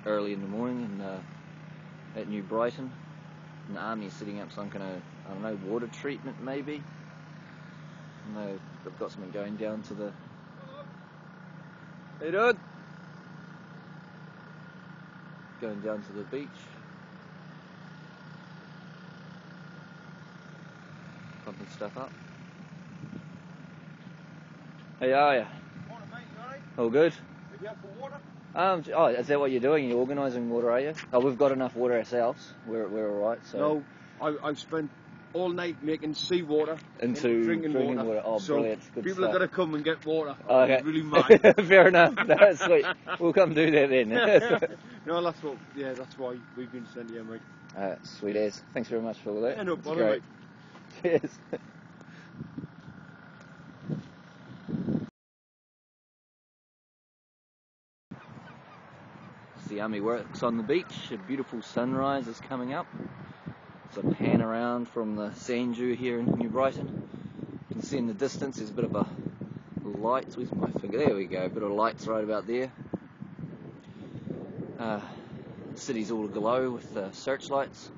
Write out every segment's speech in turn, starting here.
early in the morning at New Brighton, and the army is setting up some kind of, I don't know, water treatment maybe. And they've got something going down to the... Hey dude! Going down to the beach. Pumping stuff up. Hey, how are you? Morning, mate, you alright? All good? Are you out for water? Oh, is that what you're doing? You're organising water, are you? Oh, we've got enough water ourselves. We're alright, so... No, I've spent all night making seawater into drinking water. Oh, so brilliant. Good people stuff. are going to come and get water. Oh, okay. It's really mad. Fair enough. That's sweet. We'll come do that then. No, that's why we've been sent here, mate. Sweet as. Thanks very much for all that. Yeah, no It's bother, great. mate. Cheers. The army works on the beach. A beautiful sunrise is coming up. It's a pan around from the sand dune here in New Brighton. You can see in the distance there's a bit of a light. Where's my finger? There we go. A bit of lights right about there. The city's all aglow with searchlights,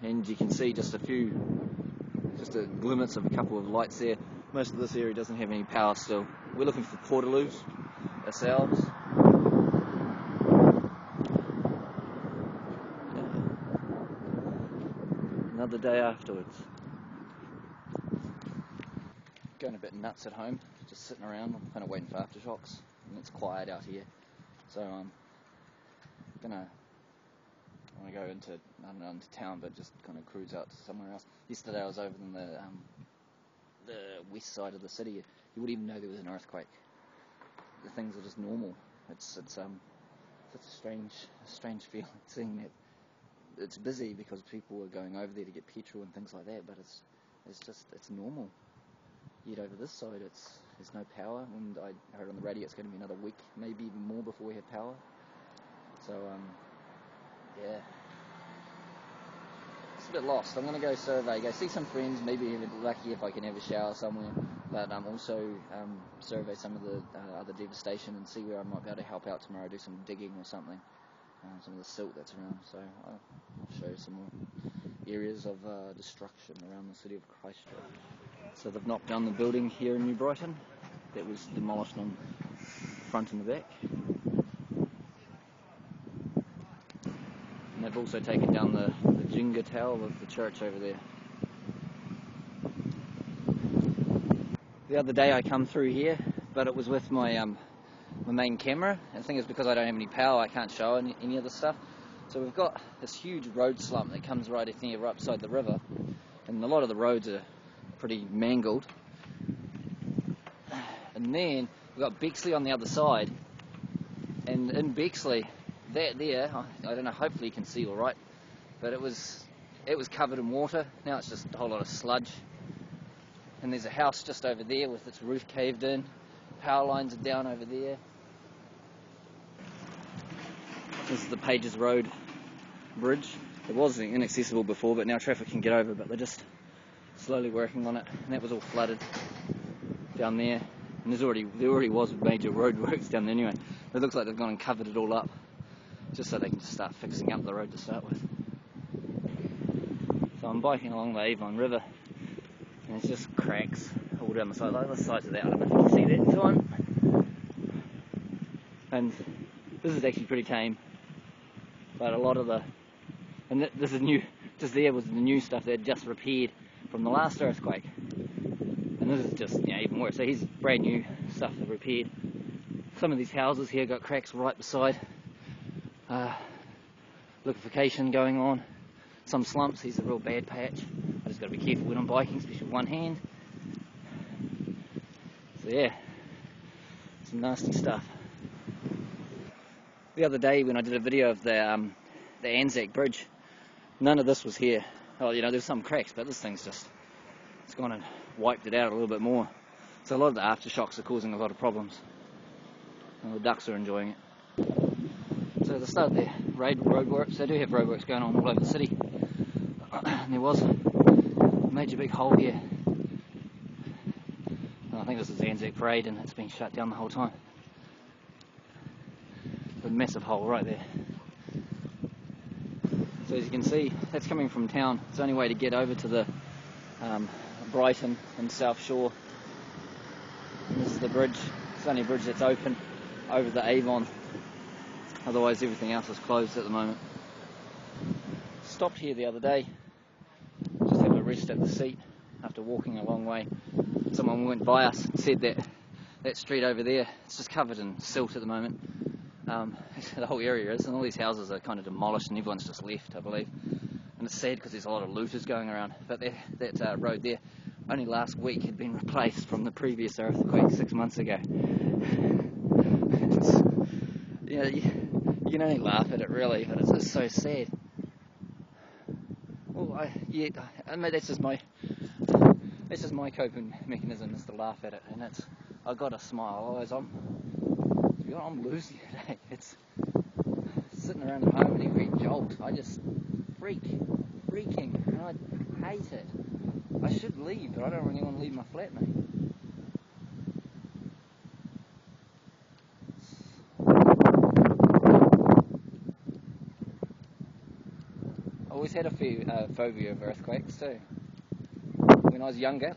and you can see just a glimpse of a couple of lights there. Most of this area doesn't have any power still. We're looking for portaloos ourselves. Another day afterwards. Going a bit nuts at home, just sitting around. I'm kind of waiting for aftershocks, and it's quiet out here. So I'm gonna go into, I don't know, into town, but just kind of cruise out to somewhere else. Yesterday I was over in the west side of the city. You wouldn't even know there was an earthquake. The things are just normal. It's such a strange feeling, seeing that. It's busy because people are going over there to get petrol and things like that, but it's normal. Yet over this side there's no power, and I heard on the radio it's going to be another week, maybe even more, before we have power. So yeah, it's a bit lost. I'm going to go survey, go see some friends, maybe even lucky if I can have a shower somewhere, but also survey some of the other devastation and see where I might be able to help out tomorrow, do some digging or something. Some of the silt that's around, so I'll show you some more areas of destruction around the city of Christchurch. So they've knocked down the building here in New Brighton that was demolished on the front and the back, and they've also taken down the Jenga tower of the church over there. The other day I come through here, but it was with my main camera. And the thing is, because I don't have any power, I can't show any of the stuff. So we've got this huge road slump that comes right beside the river, and a lot of the roads are pretty mangled. And then we've got Bexley on the other side, and in Bexley, that there, I don't know, hopefully you can see all right, but it was covered in water. Now it's just a whole lot of sludge. And there's a house just over there with its roof caved in. Power lines are down over there. This is the Pages Road bridge. It was inaccessible before, but now traffic can get over, but they're just slowly working on it. And that was all flooded down there. And there already was major roadworks down there anyway. It looks like they've gone and covered it all up, just so they can just start fixing up the road to start with. So I'm biking along the Avon River, and it's just cracks all down the side. Like the sides of that, I don't know if you can see that time. And this is actually pretty tame. But a lot of this is new, just there was the new stuff they'd just repaired from the last earthquake. And this is just, even worse. So here's brand new stuff they've repaired. Some of these houses here got cracks right beside. Liquefaction going on. Some slumps. Here's a real bad patch. I just got to be careful when I'm biking, especially with one hand. So yeah, some nasty stuff. The other day when I did a video of the Anzac Bridge, none of this was here. Oh, there's some cracks, but this thing's it's gone and wiped it out a little bit more. So a lot of the aftershocks are causing a lot of problems. And the ducks are enjoying it. So the start there, roadworks. They do have roadworks going on all over the city. And there was a major big hole here. And I think this is the Anzac Parade, and it's been shut down the whole time. a massive hole right there. So as you can see, that's coming from town. It's the only way to get over to the Brighton and South Shore. And this is the bridge. It's the only bridge that's open over the Avon. Otherwise everything else is closed at the moment. Stopped here the other day, just have a rest at the seat after walking a long way. Someone went by us and said that that street over there, it's just covered in silt at the moment. The whole area is, and all these houses are kind of demolished and everyone's just left, I believe. And it's sad because there's a lot of looters going around. But that road there, only last week had been replaced from the previous earthquake 6 months ago. You know, you can only laugh at it really, but it's just so sad. Well, I mean, that's just my coping mechanism, is to laugh at it, and I got to smile. Otherwise, I'm losing it. Eh? It's sitting around at home and every jolt, I just freaking, and I hate it. I should leave, but I don't really want to leave my flatmate. I always had a phobia of earthquakes too. When I was younger,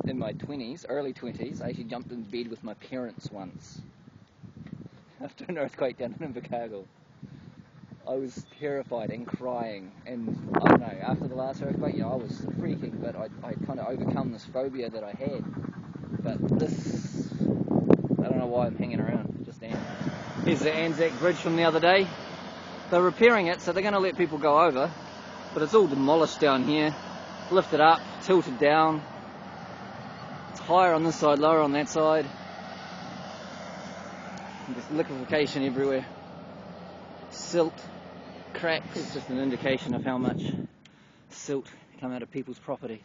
in my 20s, early 20s, I actually jumped in bed with my parents once after an earthquake down in Invercargill. I was terrified and crying, and I don't know, after the last earthquake, I was freaking, but I kind of overcome this phobia that I had. But this, I don't know why I'm hanging around, just am. Here's the Anzac Bridge from the other day. They're repairing it, so they're going to let people go over, but it's all demolished down here, lifted up, tilted down. It's higher on this side, lower on that side. And there's liquefaction everywhere. Silt, cracks, it's just an indication of how much silt come out of people's properties.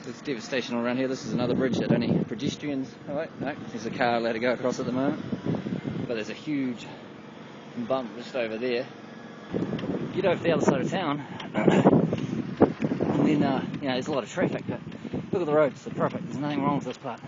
There's devastation all around here. This is another bridge that only pedestrians... Oh wait, no, there's a car allowed to go across at the moment. But there's a huge bump just over there. Get over to the other side of town, and then, there's a lot of traffic, but look at the roads, they're perfect, there's nothing wrong with this part.